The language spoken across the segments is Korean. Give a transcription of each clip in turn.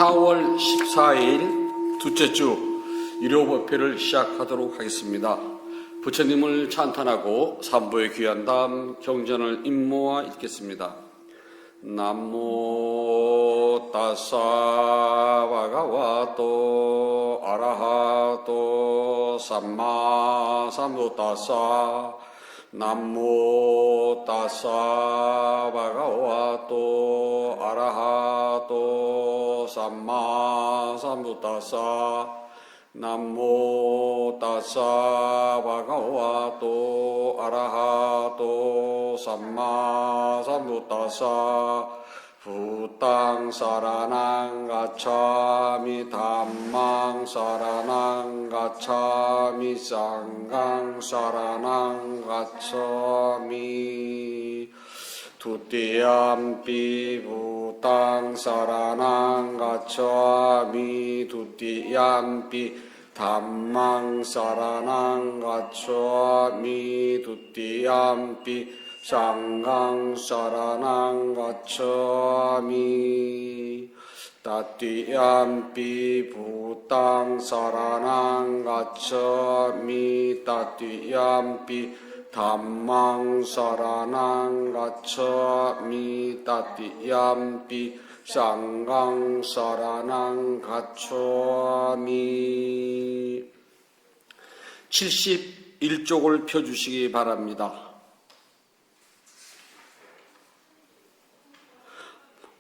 4월 14일 둘째 주 일요법회를 시작하도록 하겠습니다. 부처님을 찬탄하고 삼부에 귀한 다음 경전을 임모아 읽겠습니다. 남모 따사 바가와토 아라하토 삼마 삼부따사 남모 따사 바가와토 아라하토 삼마 삼부따사 남모 따사 바가와토 아라하토 삼마 삼부따사 부땅 사라낭 가차미 담망 사라낭 가차미 쌍강 사라낭 가차미 두띠암피 부땅 사라낭 가차미 두띠암피 담망 사라낭 가차미 두띠암피 쌍강 사라낭 가차미 따띠암피 부땅 사라낭 가차미 따띠암피 담망 사라낭 가차미 따띠암피 쌍강 사라낭 가차미 71쪽을 펴주시기 바랍니다.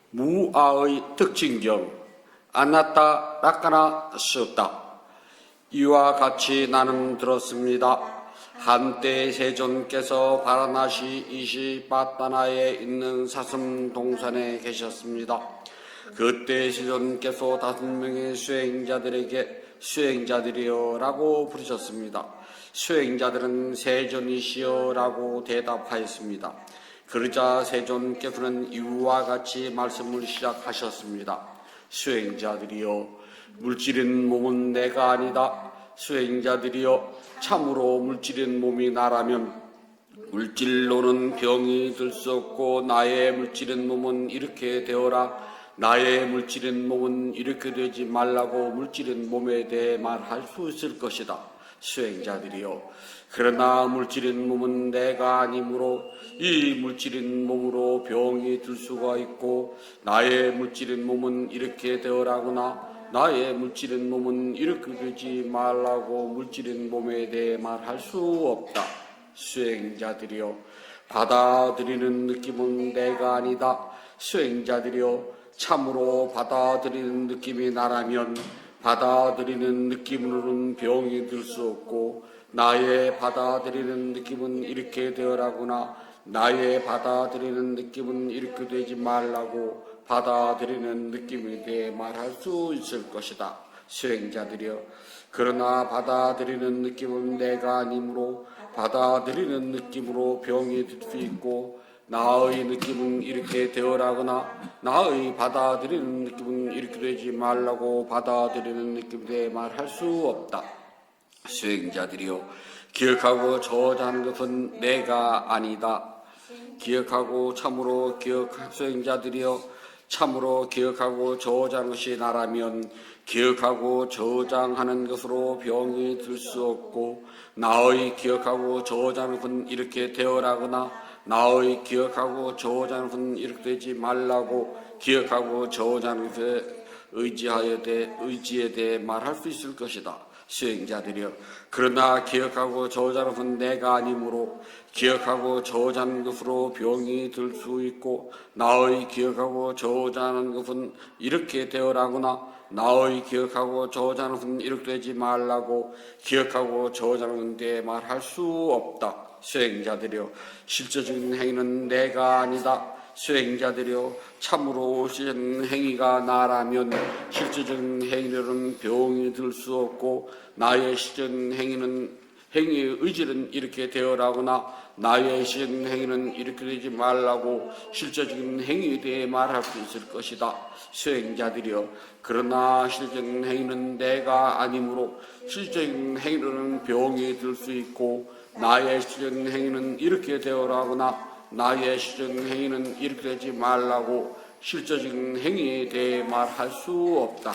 무아의 특징경 아나타 라카나 쓰다. 이와 같이 나는 들었습니다. 한때 세존께서 바라나시 이시바타나에 있는 사슴 동산에 계셨습니다. 그때 세존께서 5명의 수행자들에게 수행자들이여 라고 부르셨습니다. 수행자들은 세존이시여 라고 대답하였습니다. 그러자 세존께서는 이와 같이 말씀을 시작하셨습니다. 수행자들이여, 물질인 몸은 내가 아니다. 수행자들이여, 참으로 물질인 몸이 나라면 물질로는 병이 들 수 없고 나의 물질인 몸은 이렇게 되어라. 나의 물질인 몸은 이렇게 되지 말라고 물질인 몸에 대해 말할 수 있을 것이다. 수행자들이여, 그러나 물질인 몸은 내가 아니므로 이 물질인 몸으로 병이 들 수가 있고 나의 물질인 몸은 이렇게 되어라거나 나의 물질인 몸은 이렇게 되지 말라고 물질인 몸에 대해 말할 수 없다. 수행자들이여, 받아들이는 느낌은 내가 아니다. 수행자들이여, 참으로 받아들이는 느낌이 나라면 받아들이는 느낌으로는 병이 들 수 없고 나의 받아들이는 느낌은 이렇게 되어라거나 나의 받아들이는 느낌은 이렇게 되지 말라고 받아들이는 느낌에 대해 말할 수 있을 것이다. 수행자들이여, 그러나 받아들이는 느낌은 내가 아니므로 받아들이는 느낌으로 병이 들 수 있고 나의 느낌은 이렇게 되어라거나 나의 받아들이는 느낌은 이렇게 되지 말라고 받아들이는 느낌에 대해 말할 수 없다. 수행자들이여, 기억하고 저자하는 것은 내가 아니다. 기억하고 참으로 수행자들이여, 참으로 기억하고 저장하는 것이 나라면 기억하고 저장하는 것으로 병이 들 수 없고 나의 기억하고 저장하는 것은 이렇게 되어라거나 나의 기억하고 저장하는 것은 이렇게 되지 말라고 기억하고 저장하는 것에 의지에 대해 말할 수 있을 것이다. 수행자들이여, 그러나 기억하고 저장하는 것은 내가 아니므로 기억하고 저장하는 것으로 병이 들 수 있고 나의 기억하고 저장하는 것은 이렇게 되어라거나 나의 기억하고 저장하는 것은 이렇게 되지 말라고 기억하고 저장하는 데 말할 수 없다. 수행자들이여, 실제적인 행위는 내가 아니다. 수행자들이여, 참으로 옳은 행위가 나라면 실제적인 행위로는 병이 들 수 없고 나의 실제적인 행위의 의지는 이렇게 되어라거나 나의 실제적인 행위는 이렇게 되지 말라고 실제적인 행위에 대해 말할 수 있을 것이다. 수행자들이여, 그러나 실제적인 행위는 내가 아니므로 실제적인 행위로는 병이 들 수 있고 나의 실제적인 행위는 이렇게 되어라거나 나의 실제적인 행위는 이렇게 되지 말라고 실제적인 행위에 대해 말할 수 없다.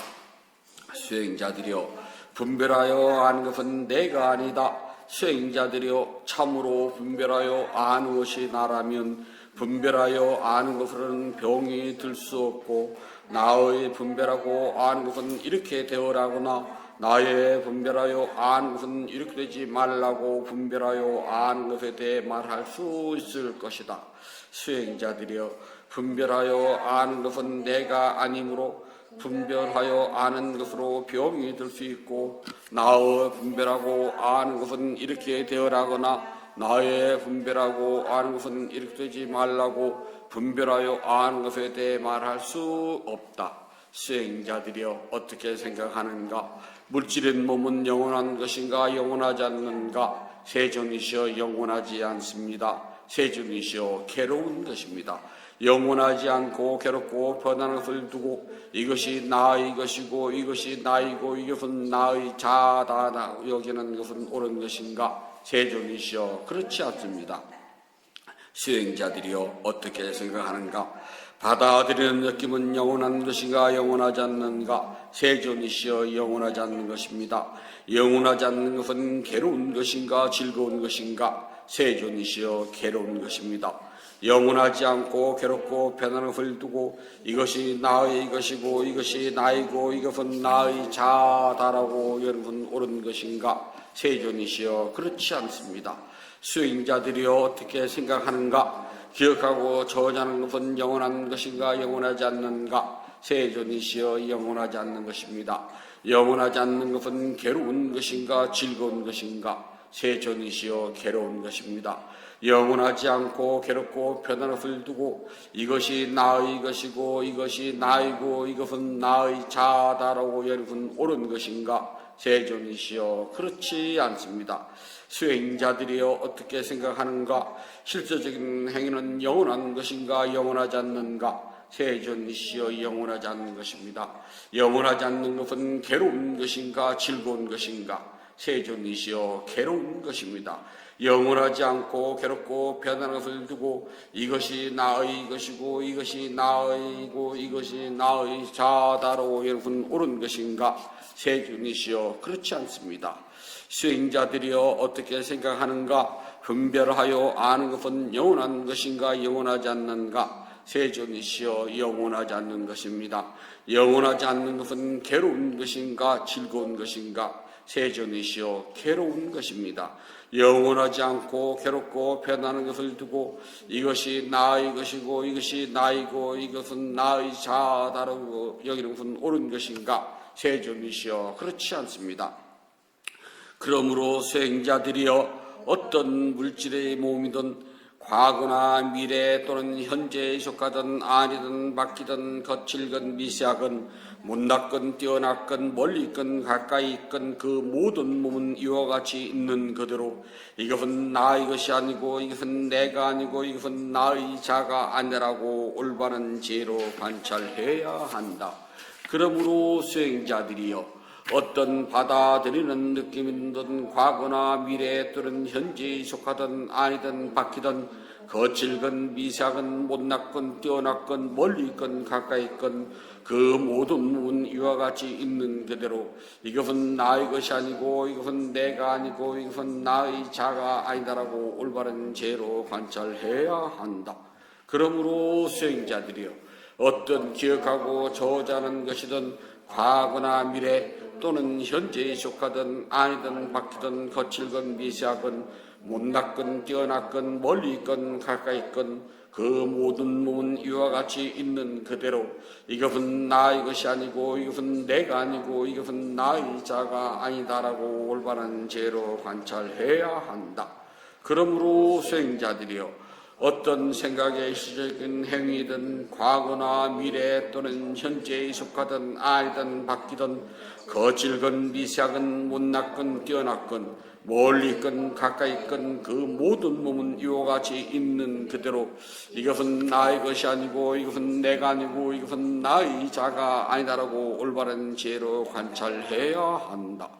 수행자들이여 분별하여 아는 것은 내가 아니다. 수행자들이여 참으로 분별하여 아는 것이 나라면 분별하여 아는 것으로는 병이 들 수 없고 나의 분별하고 아는 것은 이렇게 되어라거나 나의 분별하여 아는 것은 이렇게 되지 말라고 분별하여 아는 것에 대해 말할 수 있을 것이다. 수행자들이여 분별하여 아는 것은 내가 아니므로 분별하여 아는 것으로 병이 들 수 있고 나의 분별하고 아는 것은 이렇게 되어라거나 나의 분별하고 아는 것은 이렇게 되지 말라고 분별하여 아는 것에 대해 말할 수 없다. 수행자들이여 어떻게 생각하는가? 물질인 몸은 영원한 것인가 영원하지 않는가? 세존이시여 영원하지 않습니다. 세존이시여 괴로운 것입니다. 영원하지 않고 괴롭고 변하는 것을 두고 이것이 나의 것이고 이것이 나이고 이것은 나의 자다 여기는 것은 옳은 것인가? 세존이시여 그렇지 않습니다. 수행자들이여 어떻게 생각하는가? 받아들이는 느낌은 영원한 것인가 영원하지 않는가? 세존이시여 영원하지 않는 것입니다. 영원하지 않는 것은 괴로운 것인가 즐거운 것인가? 세존이시여 괴로운 것입니다. 영원하지 않고 괴롭고 변하는 것을 두고 이것이 나의 것이고 이것이 나이고 이것은 나의 자다라고 여러분 옳은 것인가? 세존이시여 그렇지 않습니다. 수행자들이여 어떻게 생각하는가? 기억하고 저자는 것은 영원한 것인가 영원하지 않는가? 세존이시여 영원하지 않는 것입니다. 영원하지 않는 것은 괴로운 것인가 즐거운 것인가? 세존이시여 괴로운 것입니다. 영원하지 않고 괴롭고 변하는 것을 두고 이것이 나의 것이고 이것이 나이고 이것은 나의 자다라고 여러분 옳은 것인가? 세존이시여 그렇지 않습니다. 수행자들이여 어떻게 생각하는가? 실제적인 행위는 영원한 것인가 영원하지 않는가? 세존이시여 영원하지 않는 것입니다. 영원하지 않는 것은 괴로운 것인가 즐거운 것인가? 세존이시여 괴로운 것입니다. 영원하지 않고 괴롭고 변하는 것을 두고 이것이 나의 것이고 이것이 나의고 이것이 나의 자다로 여러분 옳은 것인가? 세존이시여 그렇지 않습니다. 수행자들이여 어떻게 생각하는가? 분별하여 아는 것은 영원한 것인가 영원하지 않는가? 세존이시여 영원하지 않는 것입니다. 영원하지 않는 것은 괴로운 것인가 즐거운 것인가? 세존이시여 괴로운 것입니다. 영원하지 않고 괴롭고 변하는 것을 두고 이것이 나의 것이고 이것이 나이고 이것은 나의 자다라고 여기는 것은 옳은 것인가? 세존이시여 그렇지 않습니다. 그러므로 수행자들이여 어떤 물질의 몸이든 과거나 미래 또는 현재에 속하든 아니든 바뀌든 거칠건 미세하건 못났건 뛰어났건 멀리 있건 가까이 있건 그 모든 몸은 이와 같이 있는 그대로 이것은 나의 것이 아니고 이것은 내가 아니고 이것은 나의 자가 아니라고 올바른 지혜로 관찰해야 한다. 그러므로 수행자들이여 어떤 받아들이는 느낌이든 과거나 미래 또는 현재에 속하든 아니든 바뀌든 거칠건 미세하건 못났건 뛰어났건 멀리 있건 가까이 있건 그 모든 몸은 이와 같이 있는 그대로 이것은 나의 것이 아니고 이것은 내가 아니고 이것은 나의 자가 아니다라고 올바른 지혜로 관찰해야 한다. 그러므로 수행자들이여 어떤 기억하고 저자는 것이든 과거나 미래 또는 현재에 속하든 아니든 바뀌든 거칠건 미세하건 못났건 뛰어났건 멀리 있건 가까이 있건 그 모든 몸은 이와 같이 있는 그대로 이것은 나의 것이 아니고 이것은 내가 아니고 이것은 나의 자가 아니다라고 올바른 지혜로 관찰해야 한다. 그러므로 수행자들이여 어떤 생각의 일시적인 행위든 과거나 미래 또는 현재에 속하든 아니든 바뀌든 거칠건 미세하건 못났건 뛰어났건 멀리 있건 가까이 있건 그 모든 몸은 이와 같이 있는 그대로 이것은 나의 것이 아니고 이것은 내가 아니고 이것은 나의 자가 아니다라고 올바른 지혜로 관찰해야 한다.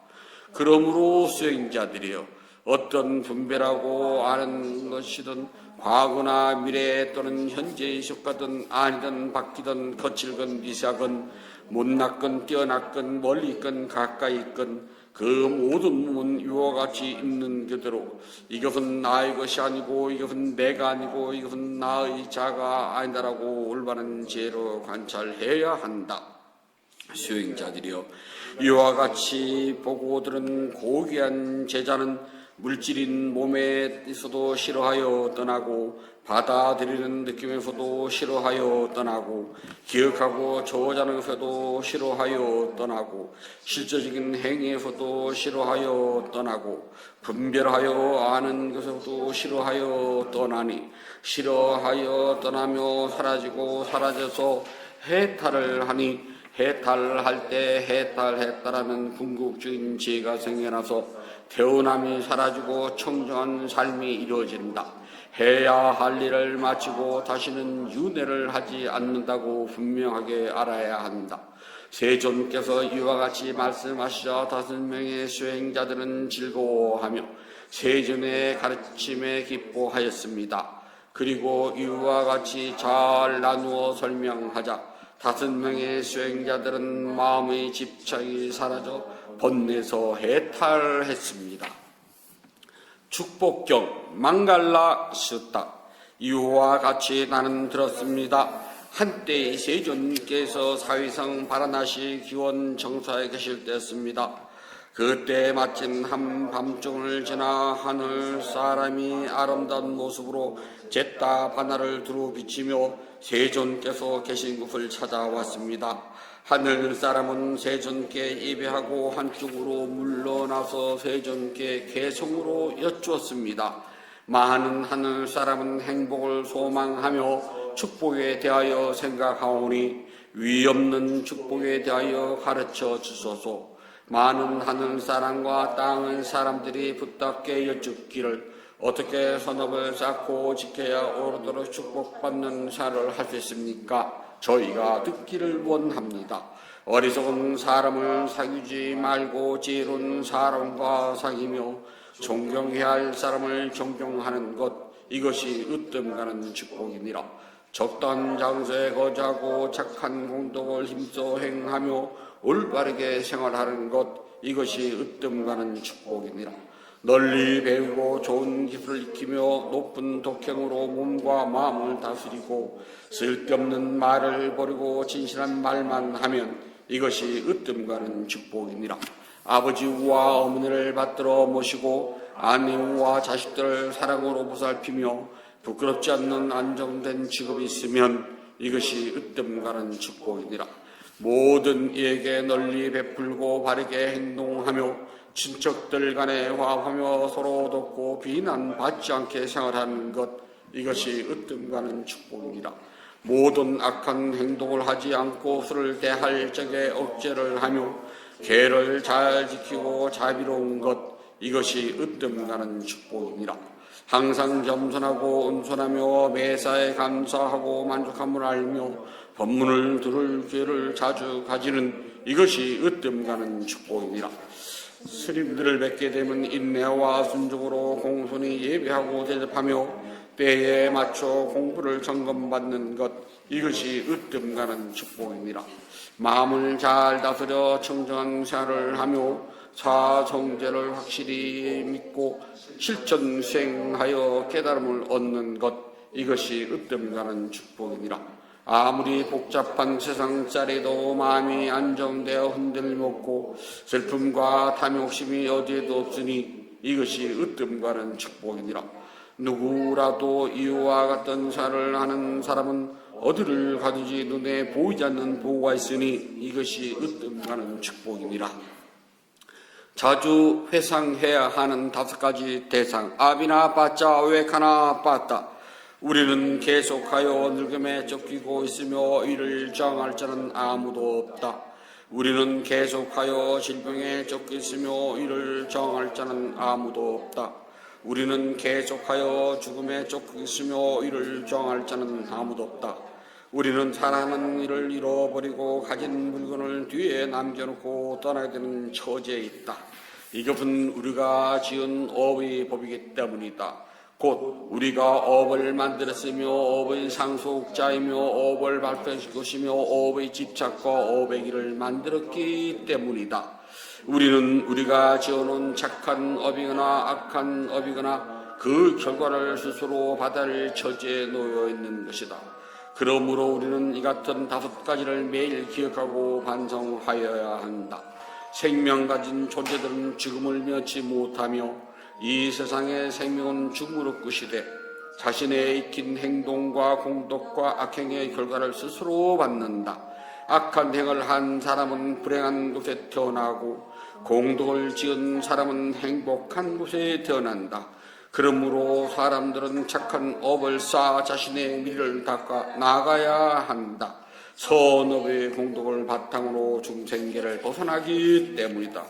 그러므로 수행자들이여 어떤 분별하고 아는 것이든 과거나 미래 또는 현재의 효과든 아니든 바뀌든 거칠건 미세하건 못났건 뛰어났건 멀리 있건 가까이 있건 그 모든 몸은 이와 같이 있는 그대로 이것은 나의 것이 아니고 이것은 내가 아니고 이것은 나의 자가 아니다라고 올바른 지혜로 관찰해야 한다. 수행자들이여, 이와 같이 보고 들은 고귀한 제자는 물질인 몸에서도 싫어하여 떠나고 받아들이는 느낌에서도 싫어하여 떠나고 기억하고 저어자는 것에서도 싫어하여 떠나고 실제적인 행위에서도 싫어하여 떠나고 분별하여 아는 것에서도 싫어하여 떠나니 싫어하여 떠나며 사라지고 사라져서 해탈을 하니 해탈할 때 해탈했다라는 궁극적인 지혜가 생겨나서 태어남이 사라지고 청정한 삶이 이루어진다. 해야 할 일을 마치고 다시는 윤회를 하지 않는다고 분명하게 알아야 한다. 세존께서 이와 같이 말씀하시자 5명의 수행자들은 즐거워하며 세존의 가르침에 기뻐하였습니다. 그리고 이와 같이 잘 나누어 설명하자 5명의 수행자들은 마음의 집착이 사라져 번뇌에서 해탈했습니다. 축복경 망갈라 슈타. 이와 같이 나는 들었습니다. 한때 세존께서 사위성 바라나시 기원 정사에 계실 때였습니다. 그때 마침 한밤중을 지나 하늘 사람이 아름다운 모습으로 잿다 바나를 두루 비치며 세존께서 계신 곳을 찾아왔습니다. 하늘 사람은 세존께 예배하고 한쪽으로 물러나서 세존께 개성으로 여쭈었습니다. 많은 하늘 사람은 행복을 소망하며 축복에 대하여 생각하오니 위없는 축복에 대하여 가르쳐 주소서. 많은 하늘 사람과 땅의 사람들이 부탁게 여쭙기를 어떻게 선업을 쌓고 지켜야 오르도록 축복받는 사를 할 수 있습니까? 저희가 듣기를 원합니다. 어리석은 사람을 사귀지 말고 지혜로운 사람과 사귀며 존경해야 할 사람을 존경하는 것, 이것이 으뜸가는 축복이니라. 적당한 장소에 거주하고 착한 공덕을 힘써 행하며 올바르게 생활하는 것, 이것이 으뜸가는 축복이니라. 널리 배우고 좋은 기술을 익히며 높은 독행으로 몸과 마음을 다스리고 쓸데없는 말을 버리고 진실한 말만 하면 이것이 으뜸가는 축복이니라. 아버지와 어머니를 받들어 모시고 아내와 자식들을 사랑으로 보살피며 부끄럽지 않는 안정된 직업이 있으면 이것이 으뜸가는 축복이니라. 모든 이에게 널리 베풀고 바르게 행동하며 친척들 간에 화합하며 서로 돕고 비난받지 않게 생활하는 것, 이것이 으뜸가는 축복이니라. 모든 악한 행동을 하지 않고 수를 대할 적에 억제를 하며 계를 잘 지키고 자비로운 것, 이것이 으뜸가는 축복이니라. 항상 겸손하고 온순하며 매사에 감사하고 만족함을 알며 법문을 들을 기회를 자주 가지는 이것이 으뜸가는 축복이니라. 스님들을 뵙게 되면 인내와 순종으로 공손히 예배하고 대접하며 때에 맞춰 공부를 점검받는 것, 이것이 으뜸가는 축복이니라. 마음을 잘 다스려 청정한 생활을 하며 사성제를 확실히 믿고 실천 수행하여 깨달음을 얻는 것, 이것이 으뜸가는 축복이니라. 아무리 복잡한 세상짜리도 마음이 안정되어 흔들먹고 슬픔과 탐욕심이 어디에도 없으니 이것이 으뜸가는 축복이니라. 누구라도 이와 같은 사를 하는 사람은 어디를 가든지 눈에 보이지 않는 보호가 있으니 이것이 으뜸가는 축복이니라. 자주 회상해야 하는 5가지 대상. 아비나 빠짜 웨카나 빠따. 우리는 계속하여 늙음에 쫓기고 있으며 이를 저항할 자는 아무도 없다. 우리는 계속하여 질병에 쫓겨 있으며 이를 저항할 자는 아무도 없다. 우리는 계속하여 죽음에 쫓겨 있으며 이를 저항할 자는 아무도 없다. 우리는 사랑하는 이를 잃어버리고 가진 물건을 뒤에 남겨놓고 떠나게 되는 처지에 있다. 이것은 우리가 지은 업의 법이기 때문이다. 곧 우리가 업을 만들었으며 업의 상속자이며 업을 발표할 것이며 업의 집착과 업의 길을 만들었기 때문이다. 우리는 우리가 지어놓은 착한 업이거나 악한 업이거나 그 결과를 스스로 받을 처지에 놓여 있는 것이다. 그러므로 우리는 이 같은 5가지를 매일 기억하고 반성하여야 한다. 생명 가진 존재들은 죽음을 면치 못하며 이 세상의 생명은 죽음으로 끝이되 자신의 익힌 행동과 공덕과 악행의 결과를 스스로 받는다. 악한 행을 한 사람은 불행한 곳에 태어나고 공덕을 지은 사람은 행복한 곳에 태어난다. 그러므로 사람들은 착한 업을 쌓아 자신의 미래를 닦아 나가야 한다. 선업의 공덕을 바탕으로 중생계를 벗어나기 때문이다.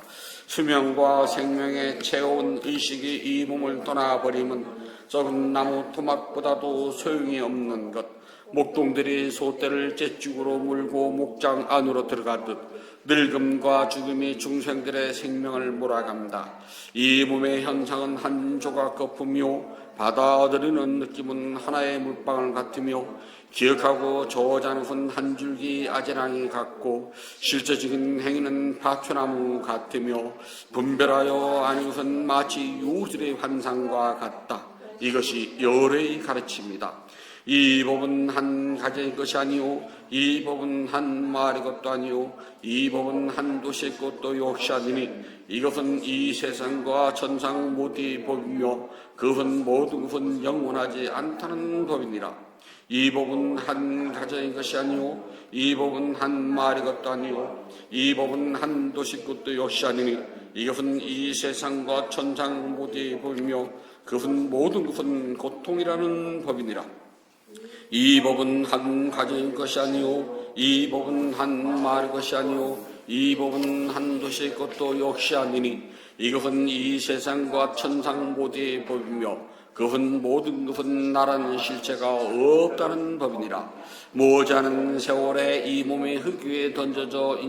수명과 생명에 채운 의식이 이 몸을 떠나버리면 썩은 나무 토막보다도 소용이 없는 것. 목동들이 소떼를 째죽으로 물고 목장 안으로 들어가듯 늙음과 죽음이 중생들의 생명을 몰아간다. 이 몸의 현상은 한 조각 거품이요 받아들이는 느낌은 하나의 물방울 같으며 기억하고 저어자는 것은 한 줄기 아지랑이 같고 실제적인 행위는 파초나무 같으며 분별하여 아는 것은 마치 요술의 환상과 같다. 이것이 열의 가르침이다. 이 법은 한 가지의 것이 아니오 이 법은 한 마을의 것도 아니오 이 법은 한 도시의 것도 역시 아니니 이것은 이 세상과 천상 모두의 법이며 그것은 모든 것은 영원하지 않다는 법이니라. 이 법은 한 가정의 것이 아니오 이 법은 한 마을의 것도 아니오 이 법은 한 도시의 것도 역시 아니니 이것은 이 세상과 천상 모두의 법이며 그것은 모든 것은 고통이라는 법이니라. 이 법은 한 가정의 것이 아니오 이 법은 한 마을의 것이 아니오 이 법은 한 도시의 것도 역시 아니니 이것은 이 세상과 천상 모두의 법이며 그것은 모든 것은 나라는 실체가 없다는 법이니라. 모자는 세월에 이 몸의 흙위에 던져져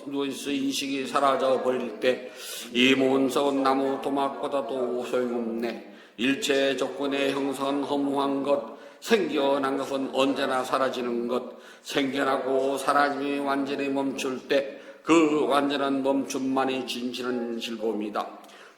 누워있어 인식이 사라져 버릴 때 이 몸은 썩은 나무 도막보다도 소용없네. 일체 조건의 형성은 허무한 것 생겨난 것은 언제나 사라지는 것, 생겨나고 사라짐이 완전히 멈출 때 그 완전한 멈춤만이 진실한 즐거움이다.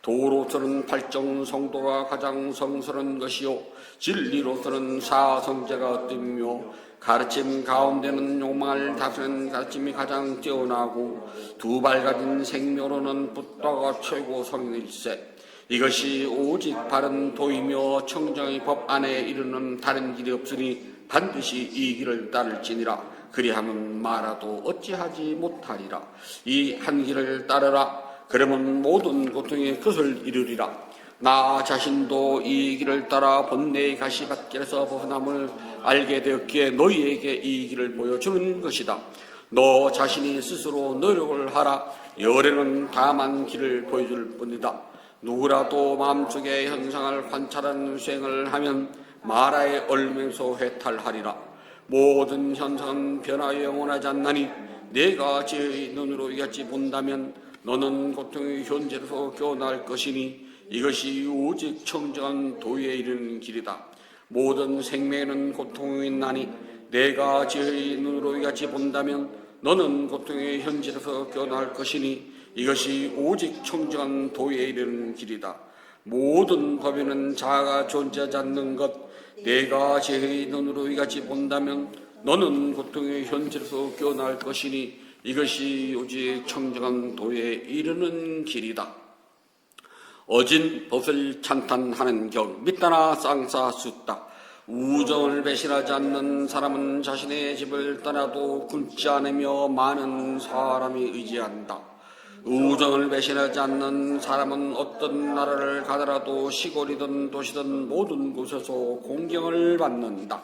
도로서는 팔정 성도가 가장 성스러운 것이요 진리로서는 사성제가 어뜸이며 가르침 가운데는 욕망을 다스리는 가르침이 가장 뛰어나고 두 발 가진 생명으로는 붓다가 최고 성일세. 이것이 오직 바른 도이며 청정의 법 안에 이르는 다른 길이 없으니 반드시 이 길을 따를지니라. 그리하면 말아도 어찌하지 못하리라. 이 한 길을 따르라. 그러면 모든 고통의 끝을 이루리라. 나 자신도 이 길을 따라 본래의 가시밭길에서 벗어남을 알게 되었기에 너희에게 이 길을 보여주는 것이다. 너 자신이 스스로 노력을 하라. 열에는 다만 길을 보여줄 뿐이다. 누구라도 마음속의 현상을 관찰하는 수행을 하면 마라의 얼면서 회탈하리라. 모든 현상은 변화에 영원하지 않나니 내가 제 눈으로 이같이 본다면 너는 고통의 현재로서 깨어날 것이니 이것이 오직 청정한 도에 이르는 길이다. 모든 생명에는 고통이 있나니 내가 제 눈으로 이같이 본다면 너는 고통의 현재로서 깨어날 것이니 이것이 오직 청정한 도에 이르는 길이다. 모든 법에는 자아가 존재하지 않는 것 내가 제 눈으로 이같이 본다면 너는 고통의 현재로서 깨어날 것이니 이것이 오직 청정한 도에 이르는 길이다. 어진 벗을 찬탄하는 경 밑다나 쌍싸숫다. 우정을 배신하지 않는 사람은 자신의 집을 떠나도 굶지 않으며 많은 사람이 의지한다. 우정을 배신하지 않는 사람은 어떤 나라를 가더라도 시골이든 도시든 모든 곳에서 공경을 받는다.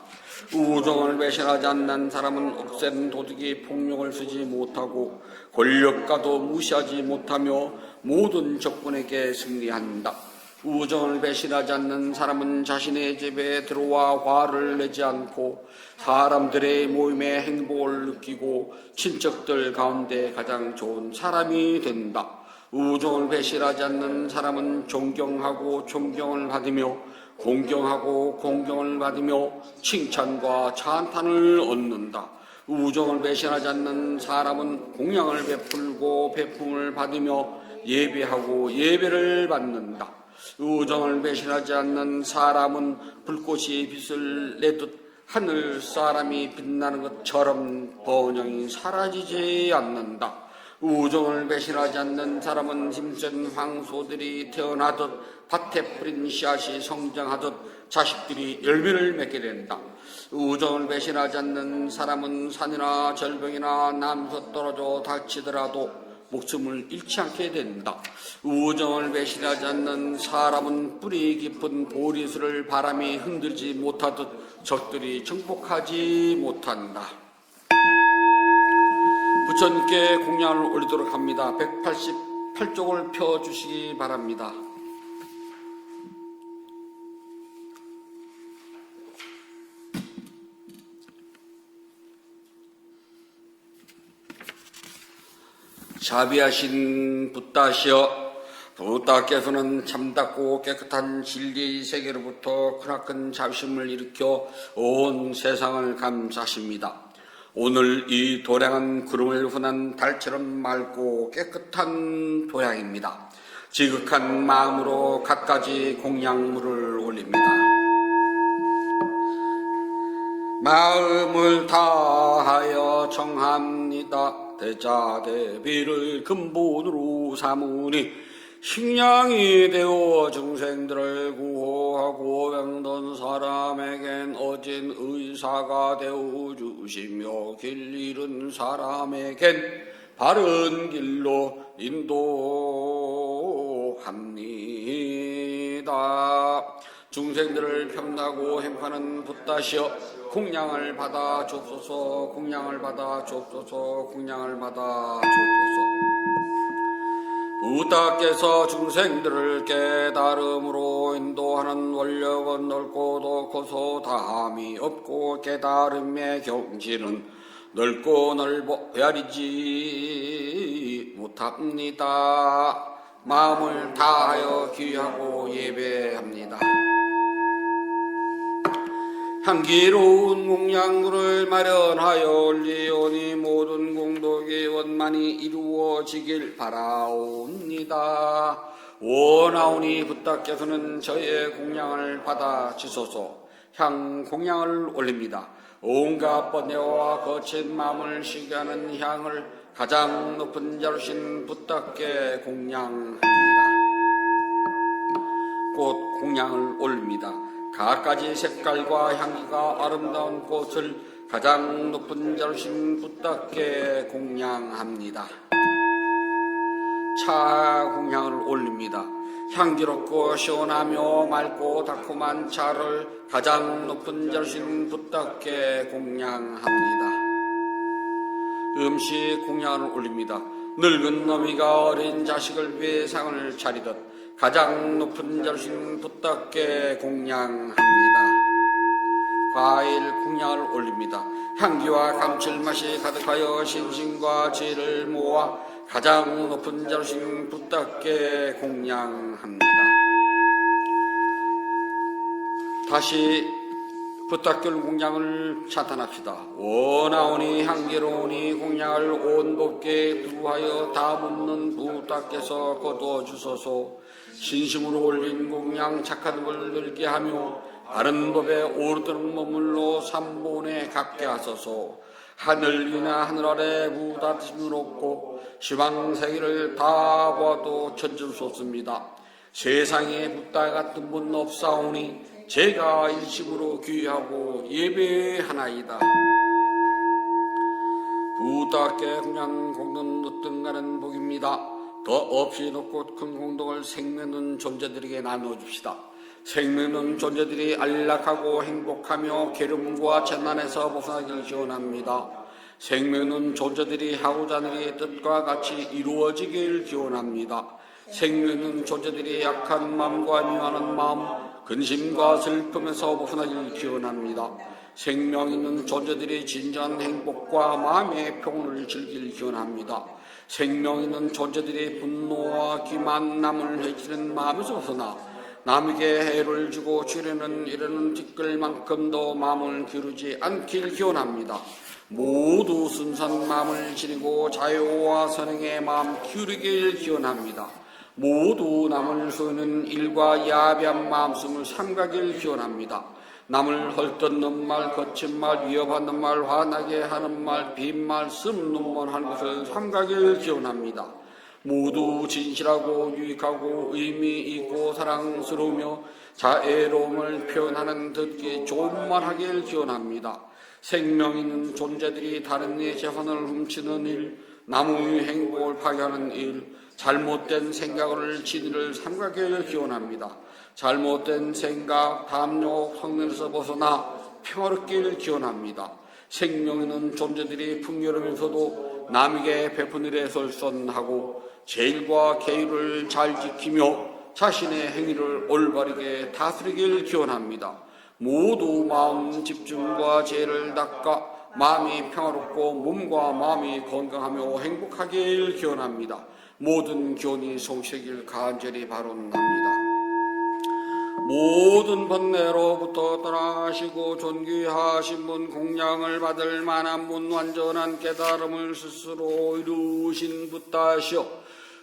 우정을 배신하지 않는 사람은 억센 도둑이 폭력을 쓰지 못하고 권력가도 무시하지 못하며 모든 적군에게 승리한다. 우정을 배신하지 않는 사람은 자신의 집에 들어와 화를 내지 않고 사람들의 모임에 행복을 느끼고 친척들 가운데 가장 좋은 사람이 된다. 우정을 배신하지 않는 사람은 존경하고 존경을 받으며 공경하고 공경을 받으며 칭찬과 찬탄을 얻는다. 우정을 배신하지 않는 사람은 공양을 베풀고 베품을 받으며 예배하고 예배를 받는다. 우정을 배신하지 않는 사람은 불꽃이 빛을 내듯 하늘 사람이 빛나는 것처럼 번영이 사라지지 않는다. 우정을 배신하지 않는 사람은 힘센 황소들이 태어나듯 밭에 뿌린 씨앗이 성장하듯 자식들이 열매를 맺게 된다. 우정을 배신하지 않는 사람은 산이나 절벽이나 나무에서 떨어져 다치더라도 목숨을 잃지 않게 된다. 우정을 배신하지 않는 사람은 뿌리 깊은 보리수를 바람이 흔들지 못하듯 적들이 정복하지 못한다. 부처님께 공양을 올리도록 합니다. 188쪽을 펴주시기 바랍니다. 자비하신 붓다시여, 붓다께서는 참답고 깨끗한 진리의 세계로부터 크나큰 자비심을 일으켜 온 세상을 감싸십니다. 오늘 이 도량한 구름을 흔한 달처럼 맑고 깨끗한 도량입니다. 지극한 마음으로 갖가지 공양물을 올립니다. 마음을 다하여 청합니다. 대자대비를 근본으로 삼으니 식량이 되어 중생들을 구호하고 병든 사람에겐 어진 의사가 되어 주시며 길 잃은 사람에겐 바른 길로 인도합니다. 중생들을 평나고 행하는 붓다시여, 공양을 받아 주옵소서. 공양을 받아 주옵소서. 공양을 받아 주옵소서. 붓다께서 중생들을 깨달음으로 인도하는 원력은 넓고 높고 다함이 없고 깨달음의 경지는 넓고 넓어 헤아리지 못합니다. 마음을 다하여 귀하고 예배합니다. 향기로운 공양물을 마련하여 올리오니 모든 공덕의 원만이 이루어지길 바라옵니다. 원하오니 붓다께서는 저의 공양을 받아 주소서. 향 공양을 올립니다. 온갖 번뇌와 거친 마음을 쉬게 하는 향을 가장 높은 자루신 붓다께 공양합니다. 꽃 공양을 올립니다. 갖가지 색깔과 향기가 아름다운 꽃을 가장 높은 자루신 붓다께 공양합니다. 차 공양을 올립니다. 향기롭고 시원하며 맑고 달콤한 차를 가장 높은 자루신 붓다께 공양합니다. 음식 공양을 올립니다. 늙은 너미가 어린 자식을 위해 상을 차리듯 가장 높은 자루신 붓다께 공양합니다. 과일 공양을 올립니다. 향기와 감칠맛이 가득하여 신심과 지혜를 모아 가장 높은 자루신 붓다께 공양합니다. 다시 붓다결 공양을 찬탄합시다. 원하오니 향기로우니 공양을 온곱게 두하여 다묻는 붓다께서 거두어주소서. 신심으로 올린 공양 착한 걸 늘게 하며 바른 법에 오르드는 머물러 삼본에 갖게 하소서. 하늘 위나 하늘 아래 무다짐을 없고 시방세계를 다 보아도 천주소습니다. 세상에 붓다 같은 분 없사오니 제가 일심으로 귀하고 예배하나이다. 붓다께 공양 공덕 늦등가는 복입니다. 더 없이 높고 큰 공덕을 생명있는 존재들에게 나눠줍시다. 생명있는 존재들이 안락하고 행복하며 괴로움과 재난에서 벗어나기를 기원합니다. 생명있는 존재들이 하고자 하는 일의 뜻과 같이 이루어지길 기원합니다. 생명있는 존재들이 약한 마음과 미워하는 마음, 근심과 슬픔에서 벗어나기를 기원합니다. 생명 있는 존재들이 진정한 행복과 마음의 평온을 즐기길 기원합니다. 생명 있는 존재들이 분노와 기만, 남을 해치는 마음에서 벗어나 남에게 해를 주고 주려는 이러는 티끌만큼도 마음을 기르지 않길 기원합니다. 모두 순수한 마음을 지니고 자유와 선행의 마음 기울이길 기원합니다. 모두 남을 쏘는 일과 야비한 마음씀을 삼가길 기원합니다. 남을 헐뜯는 말, 거친 말, 위협하는 말, 화나게 하는 말, 빈말, 씀눈만 하는 것을 삼가길 기원합니다. 모두 진실하고 유익하고 의미 있고 사랑스러우며 자애로움을 표현하는 듣기 좋은 말 하길 기원합니다. 생명 있는 존재들이 다른 이의 재산을 훔치는 일, 남의 행복을 파괴하는 일, 잘못된 생각을 진리를 삼가길 기원합니다. 잘못된 생각, 담력, 성능에서 벗어나 평화롭길 기원합니다. 생명 있는 존재들이 풍요로우면서도 남에게 베푼 일에 솔선하고 제일과 계율을 잘 지키며 자신의 행위를 올바르게 다스리길 기원합니다. 모두 마음 집중과 죄를 닦아 마음이 평화롭고 몸과 마음이 건강하며 행복하길 기원합니다. 모든 교훈이 성취되길 간절히 바랍니다. 모든 번뇌로부터 떠나시고 존귀하신 분, 공양을 받을 만한 분, 완전한 깨달음을 스스로 이루신 붓다시오.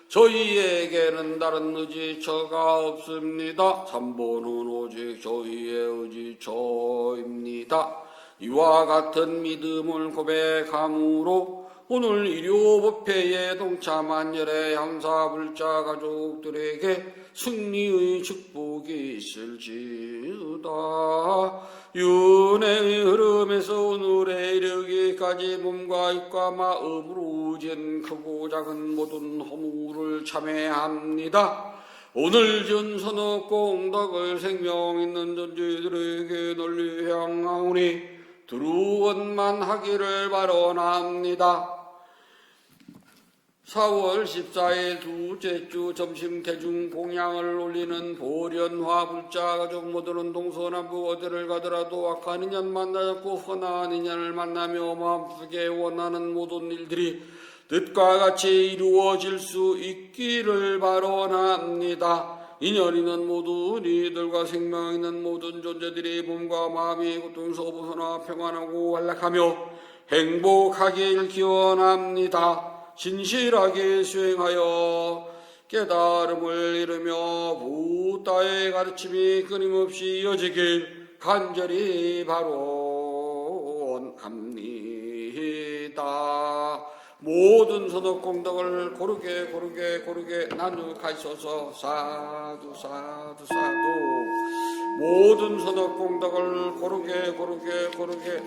저희에게는 다른 의지처가 없습니다. 삼보는 오직 저희의 의지처입니다. 이와 같은 믿음을 고백함으로 오늘 일요법회에 동참한 열의 향사불자 가족들에게 승리의 축복이 있을지어다. 윤회의 흐름에서 오늘에 이르기까지 몸과 입과 마음으로 지은 크고 작은 모든 허물을 참회합니다. 오늘 전 선업 공덕을 생명 있는 존재들에게 널리 향하오니 두루원만 하기를 바라옵니다. 4월 14일 둘째 주 점심 대중 공양을 올리는 보련화 불자 가족 모두는 동서남북 어디를 가더라도 악한 인연 만나지 선한 인연을 만나며 마음속에 원하는 모든 일들이 뜻과 같이 이루어질 수 있기를 바라옵니다. 인연 있는 모든 이들과 생명 있는 모든 존재들이 몸과 마음이 고통에서 벗어나 평안하고 안락하며 행복하길 기원합니다. 진실하게 수행하여 깨달음을 이루며 부다의 가르침이 끊임없이 이어지길 간절히 바라옵니다. 모든 선업 공덕을 고르게 나누가소서. 사두 사두 사두. 모든 선업 공덕을 고르게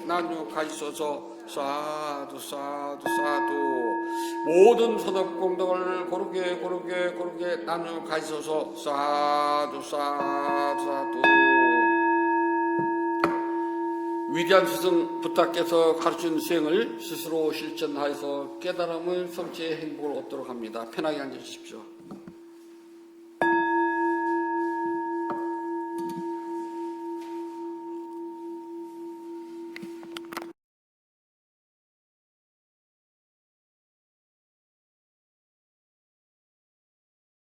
나누가소서. 사두 사두 사두. 모든 선업 공덕을 고르게 나누가소서. 사두 사두 사두. 위대한 스승 부탁께서 가르친 수행을 스스로 실천하여서 깨달음을 성취의 행복을 얻도록 합니다. 편하게 앉으십시오.